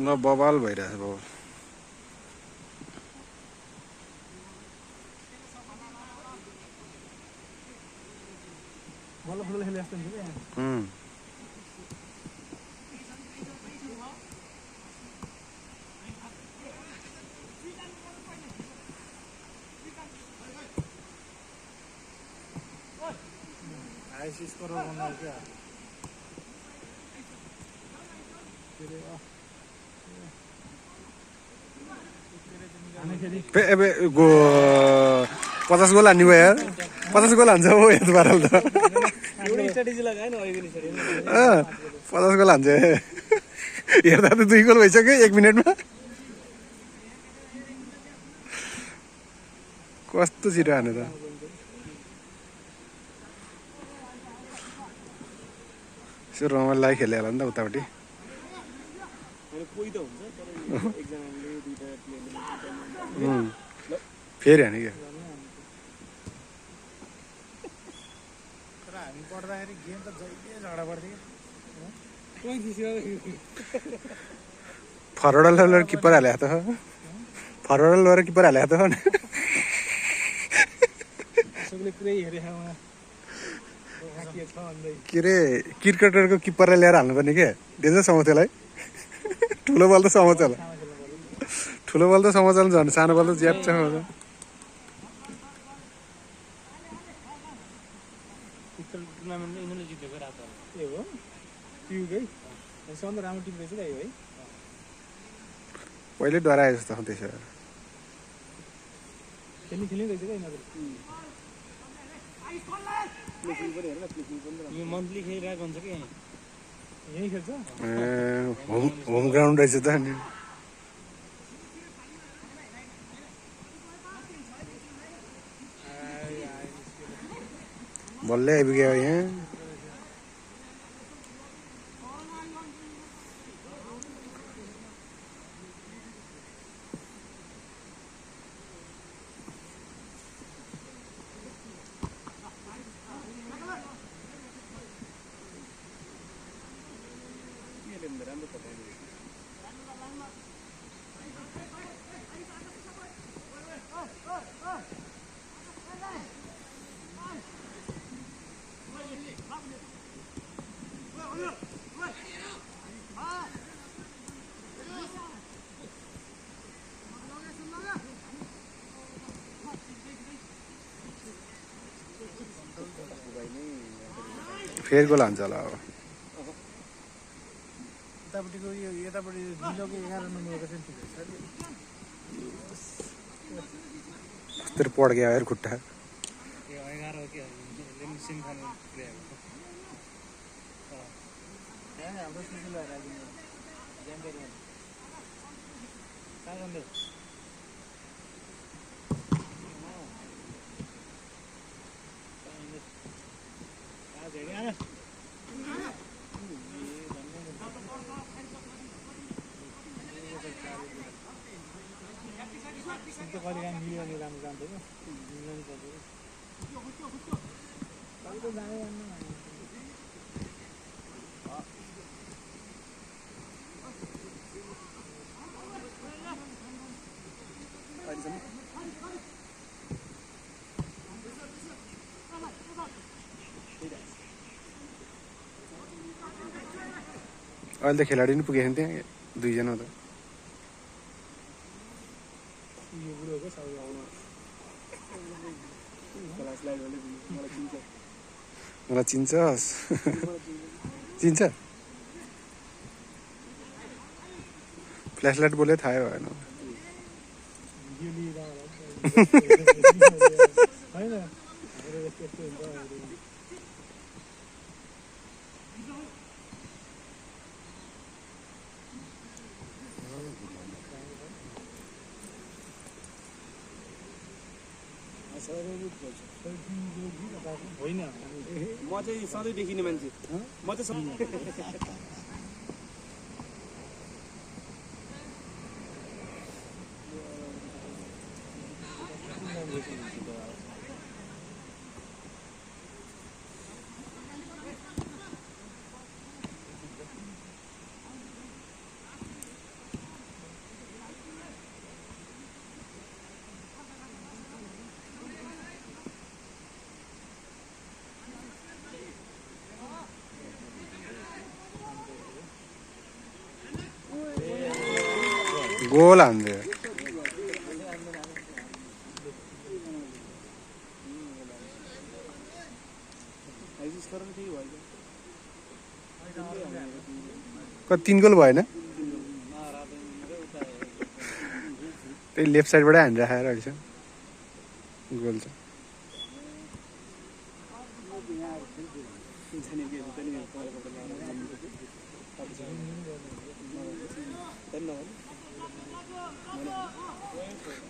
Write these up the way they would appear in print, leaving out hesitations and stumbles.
न बवाल भइरहेछ बवाल। बल्ल फुटबल खेले जस्तो हुन्छ क्या। आइसिस को रोल बनायो क्या अब 50 गोल हान्ने भयो यार। 50 गोल हान्छ हो यस्तो पाराले त। 50 गोल हान्छ हेर्दा त 2 गोल भइसक्यो 1 मिनेटमा। कस्तो छिटो हाने त। यसो रमाइलो खेले होला नि त उतापट्टि। फेरि हाने क्या। तर हामी पढ्दाखेरि गेम त जहिले झगडा पर्थ्यो फरवल लगेर किपर हाले त। फरवल लगेर किपर हाले त। सबले पुरै हेरे के अरे क्रिकेटरको किपरलाई ल्याएर हाल्नुपर्ने के डेन्जर समाउँछ त्यसलाई। ठुलो बल त समाउँछ होला। ठुलो बल त समाउँछ झन् सानो बल त ज्याप्छ। टुर्नामेन्ट यिनीहरूले जितेको रातो ए हो पिउकै सबभन्दा राम्रो टिम रहेछ त यो है। पहिले डराए जस्तो त्यसो खेल्ने रहेछ क्या यिनीहरू। यो मन्थली खेलिरहेको हुन्छ कि यहीँ खेल्छ। होम ग्राउन्ड रहेछ त अनि बल्लै आइपुग्यो यहाँ। फेरि गोल हान्छ होला अब। यतापट्टिको यो यतापट्टि जिल्लाको 11 नम्बरको चाहिँ ठिकै छ। तेरो पड गयो यार खुट्टा। यो 11 हो कि सेमिफाइनल प्लेयर हो। हाम्रो सुशीला राजिन ज्याम्पेरियन कहाँ जाँदै कहिले काहीँ मिल्यो भने राम्रो जान्थ्यो क्या मिल्नु नि पर्छ कहिले त जाँदै जान्न। अहिले त खेलाडी नि पुगेको थियो त्यहाँ 2 जना त। यो बुढोको सबै आउनु मलाई चिन्छस्? चिन्छ? फ्ल्यासलाइट बोले थाहै भएन। होइन होइन म चाहिँ सधैँ देखिने मान्छे म चाहिँ गोल हान्दियो कति 3 गोल भएन त्यही लेफ्ट साइडबाटै हानिराखेर रहेछ गोल चाहिँ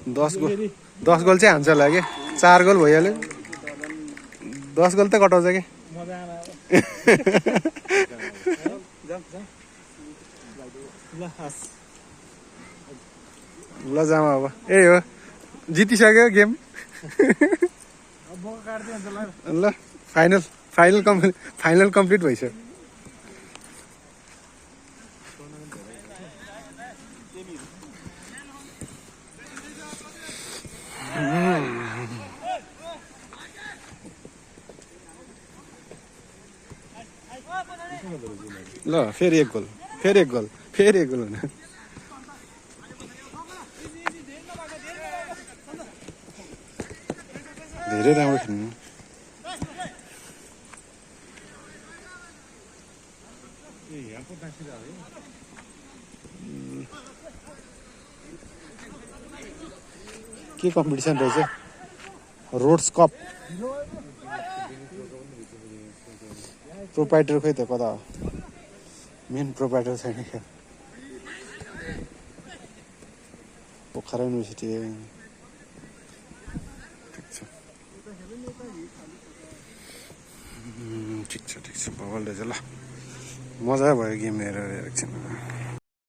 दस गोल चाहिँ हान्छ होला कि 4 गोल भइहाल्यो 10 गोल त कटाउँछ कि मजा आएर ल जामा अब ए हो जितिसक्यो गेम ल फाइनल कम्प्लिट भइसक्यो ल फेरि एक गोल हुन धेरै राम्रो खेल्नु के कम्पिटिसन रहेछ रोड्स कप प्रोपाइटर खोइ त कता मेन प्रोपाइटर छैन क्या पोखरा युनिभर्सिटी ठिक छ बबल रहेछ ल मजा भयो गेम हेरेर एकछिन